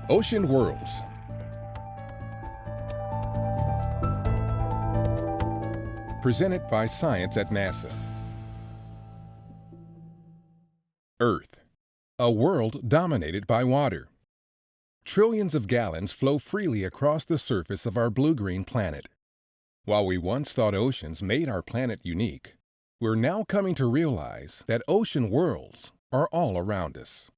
Ocean Worlds. Presented by Science at NASA. Earth, a world dominated by water. Trillions of gallons flow freely across the surface of our blue-green planet. While we once thought oceans made our planet unique, we're now coming to realize that ocean worlds are all around us.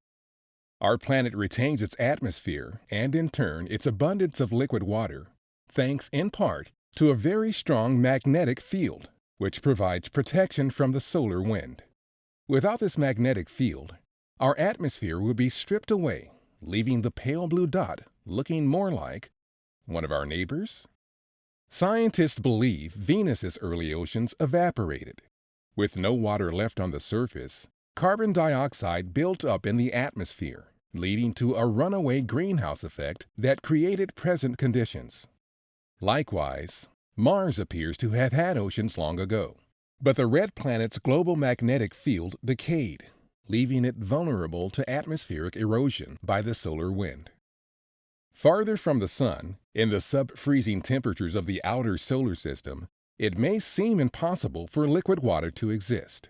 Our planet retains its atmosphere and, in turn, its abundance of liquid water, thanks in part to a very strong magnetic field, which provides protection from the solar wind. Without this magnetic field, our atmosphere would be stripped away, leaving the pale blue dot looking more like one of our neighbors. Scientists believe Venus's early oceans evaporated. With no water left on the surface, carbon dioxide built up in the atmosphere, leading to a runaway greenhouse effect that created present conditions. Likewise, Mars appears to have had oceans long ago, but the red planet's global magnetic field decayed, leaving it vulnerable to atmospheric erosion by the solar wind. Farther from the Sun, in the sub-freezing temperatures of the outer solar system, it may seem impossible for liquid water to exist.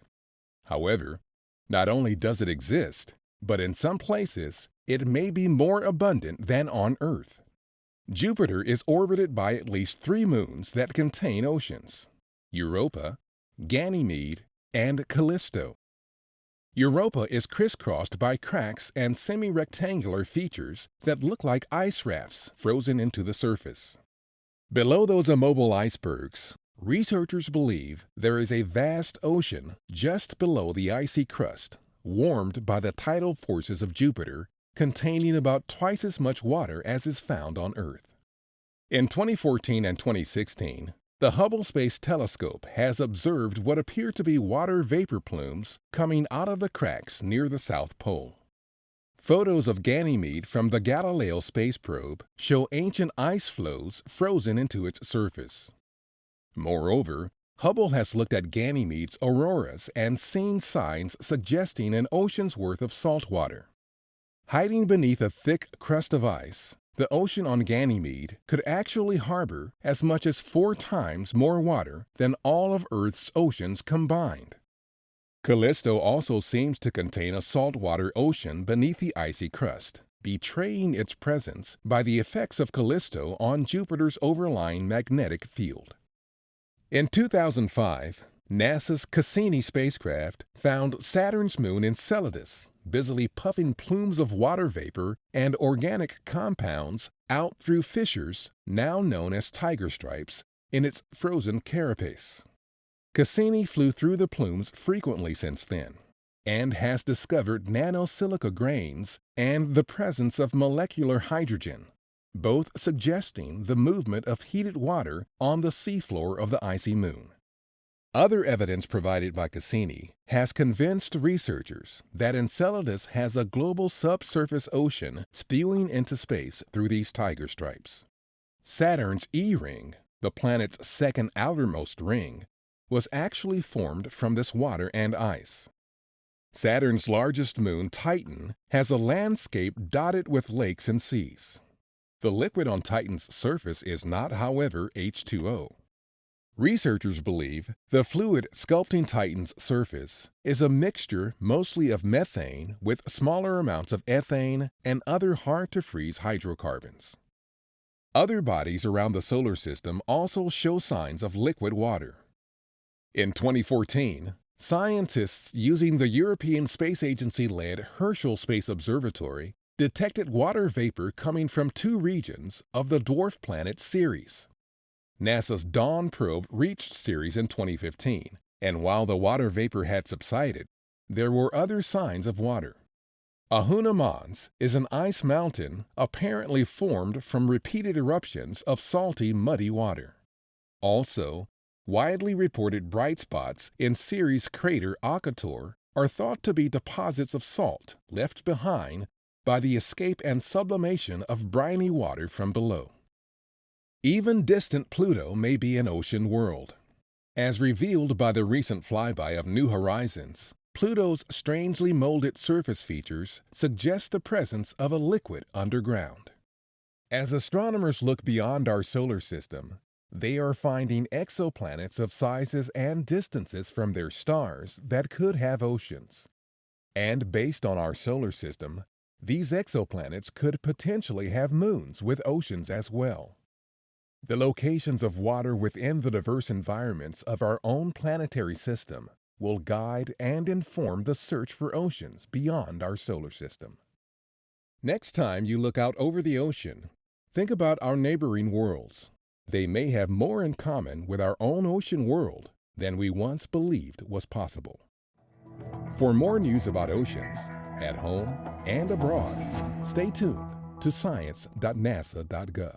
However, not only does it exist, but in some places, it may be more abundant than on Earth. Jupiter is orbited by at least 3 moons that contain oceans: Europa, Ganymede, and Callisto. Europa is crisscrossed by cracks and semi-rectangular features that look like ice rafts frozen into the surface. Below those immobile icebergs, researchers believe there is a vast ocean just below the icy crust, warmed by the tidal forces of Jupiter, containing about twice as much water as is found on Earth. In 2014 and 2016, the Hubble Space Telescope has observed what appear to be water vapor plumes coming out of the cracks near the South Pole. Photos of Ganymede from the Galileo space probe show ancient ice floes frozen into its surface. Moreover, Hubble has looked at Ganymede's auroras and seen signs suggesting an ocean's worth of salt water. Hiding beneath a thick crust of ice, the ocean on Ganymede could actually harbor as much as 4 times more water than all of Earth's oceans combined. Callisto also seems to contain a saltwater ocean beneath the icy crust, betraying its presence by the effects of Callisto on Jupiter's overlying magnetic field. In 2005, NASA's Cassini spacecraft found Saturn's moon Enceladus busily puffing plumes of water vapor and organic compounds out through fissures, now known as tiger stripes, in its frozen carapace. Cassini flew through the plumes frequently since then, and has discovered nanosilica grains and the presence of molecular hydrogen, both suggesting the movement of heated water on the seafloor of the icy moon. Other evidence provided by Cassini has convinced researchers that Enceladus has a global subsurface ocean spewing into space through these tiger stripes. Saturn's E-ring, the planet's second outermost ring, was actually formed from this water and ice. Saturn's largest moon, Titan, has a landscape dotted with lakes and seas. The liquid on Titan's surface is not, however, H2O. Researchers believe the fluid sculpting Titan's surface is a mixture mostly of methane with smaller amounts of ethane and other hard-to-freeze hydrocarbons. Other bodies around the solar system also show signs of liquid water. In 2014, scientists using the European Space Agency-led Herschel Space Observatory detected water vapor coming from 2 regions of the dwarf planet Ceres. NASA's Dawn probe reached Ceres in 2015, and while the water vapor had subsided, there were other signs of water. Ahuna Mons is an ice mountain apparently formed from repeated eruptions of salty, muddy water. Also, widely reported bright spots in Ceres' crater Akator are thought to be deposits of salt left behind by the escape and sublimation of briny water from below. Even distant Pluto may be an ocean world. As revealed by the recent flyby of New Horizons, Pluto's strangely molded surface features suggest the presence of a liquid underground. As astronomers look beyond our solar system, they are finding exoplanets of sizes and distances from their stars that could have oceans. And based on our solar system, these exoplanets could potentially have moons with oceans as well. The locations of water within the diverse environments of our own planetary system will guide and inform the search for oceans beyond our solar system. Next time you look out over the ocean, think about our neighboring worlds. They may have more in common with our own ocean world than we once believed was possible. For more news about oceans, at home and abroad, stay tuned to science.nasa.gov.